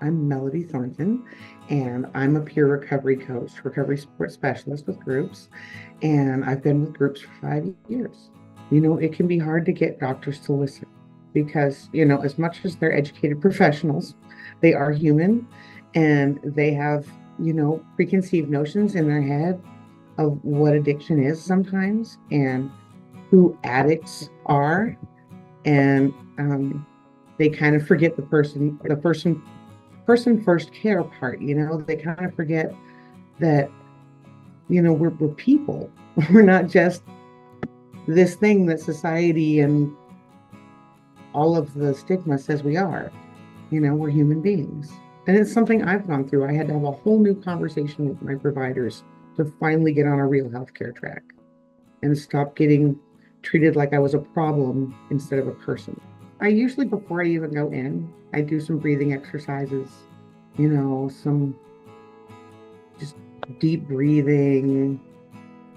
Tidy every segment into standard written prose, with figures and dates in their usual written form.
I'm Melody Thornton, and I'm a peer recovery coach, recovery support specialist with groups, and I've been with groups for 5 years. It can be hard to get doctors to listen because, as much as they're educated professionals, they are human and they have, preconceived notions in their head of what addiction is sometimes and who addicts are. And they kind of forget the person first care part. They kind of forget that, we're people. We're not just this thing that society and all of the stigma says we are. We're human beings. And it's something I've gone through. I had to have a whole new conversation with my providers to finally get on a real healthcare track and stop getting treated like I was a problem instead of a person. I usually, before I even go in, I do some breathing exercises, some just deep breathing,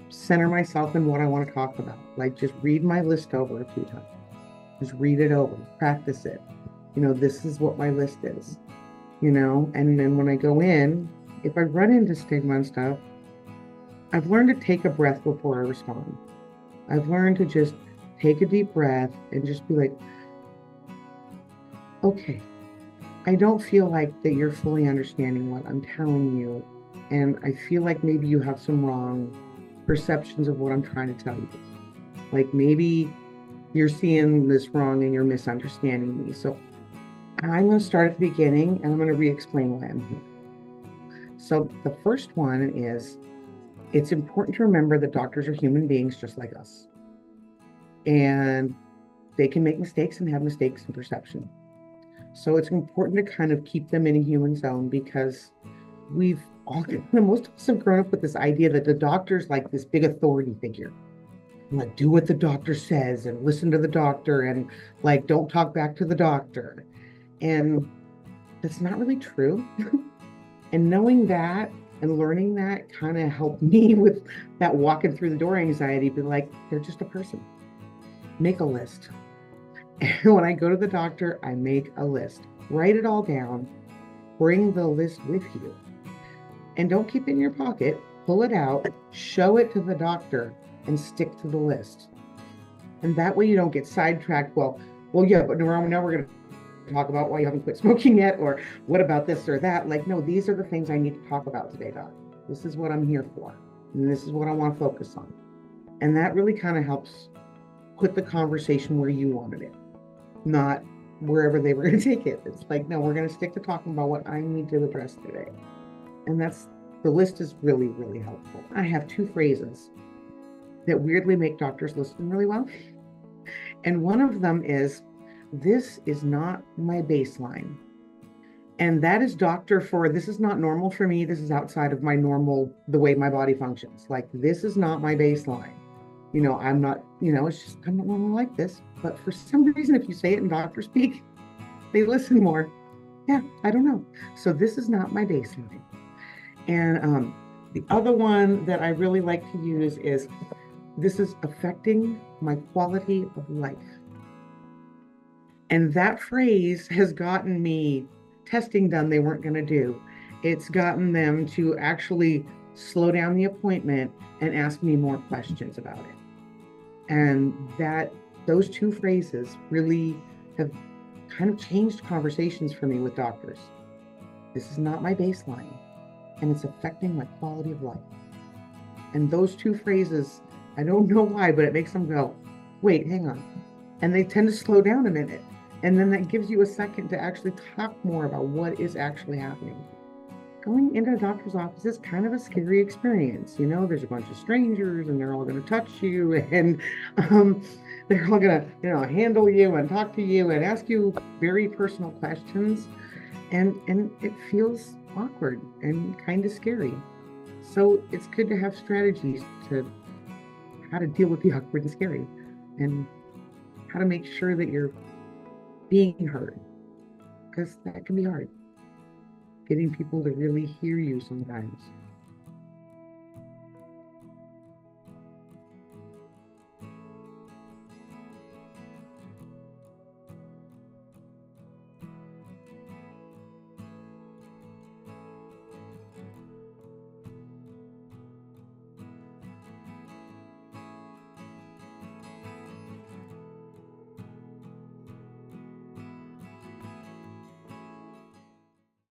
center myself in what I want to talk about. Like just read my list over a few times. Just read it over, practice it. This is what my list is, and then when I go in, if I run into stigma and stuff, I've learned to take a breath before I respond. I've learned to just take a deep breath and just be like, okay, I don't feel like that you're fully understanding what I'm telling you. And I feel like maybe you have some wrong perceptions of what I'm trying to tell you. Like maybe you're seeing this wrong and you're misunderstanding me. So I'm going to start at the beginning and I'm going to re-explain why I'm here. So the first one is it's important to remember that doctors are human beings just like us. And they can make mistakes and have mistakes in perception. So it's important to kind of keep them in a human zone because we've all, most of us have grown up with this idea that the doctor's like this big authority figure. Like, do what the doctor says and listen to the doctor and like, don't talk back to the doctor. And that's not really true. And knowing that and learning that kind of helped me with that walking through the door anxiety, be like, they're just a person. Make a list. And when I go to the doctor, I make a list. Write it all down. Bring the list with you. And don't keep it in your pocket. Pull it out, show it to the doctor, and stick to the list. And that way you don't get sidetracked. Yeah, but now we're going to talk about why you haven't quit smoking yet, or what about this or that. Like, no, these are the things I need to talk about today, doc. This is what I'm here for. And this is what I want to focus on. And that really kind of helps put the conversation where you wanted it, not wherever they were going to take it. It's like, no, we're going to stick to talking about what I need to address today. And the list is really, really helpful. I have two phrases that weirdly make doctors listen really well. And one of them is, this is not my baseline. And that is doctor for, this is not normal for me. This is outside of my normal, the way my body functions. Like, this is not my baseline. I'm not, it's just, I'm not normal like this. But for some reason, if you say it in doctor speak, they listen more. Yeah, I don't know. So this is not my baseline. And the other one that I really like to use is, this is affecting my quality of life. And that phrase has gotten me testing done they weren't going to do. It's gotten them to actually slow down the appointment and ask me more questions about it. And those two phrases really have kind of changed conversations for me with doctors. This is not my baseline, and it's affecting my quality of life. And those two phrases, I don't know why, but it makes them go, wait, hang on. And they tend to slow down a minute. And then that gives you a second to actually talk more about what is actually happening. Going into a doctor's office is kind of a scary experience. There's a bunch of strangers and they're all going to touch you and they're all going to, handle you and talk to you and ask you very personal questions. And it feels awkward and kind of scary. So it's good to have strategies to how to deal with the awkward and scary and how to make sure that you're being heard, because that can be hard. Getting people to really hear you sometimes.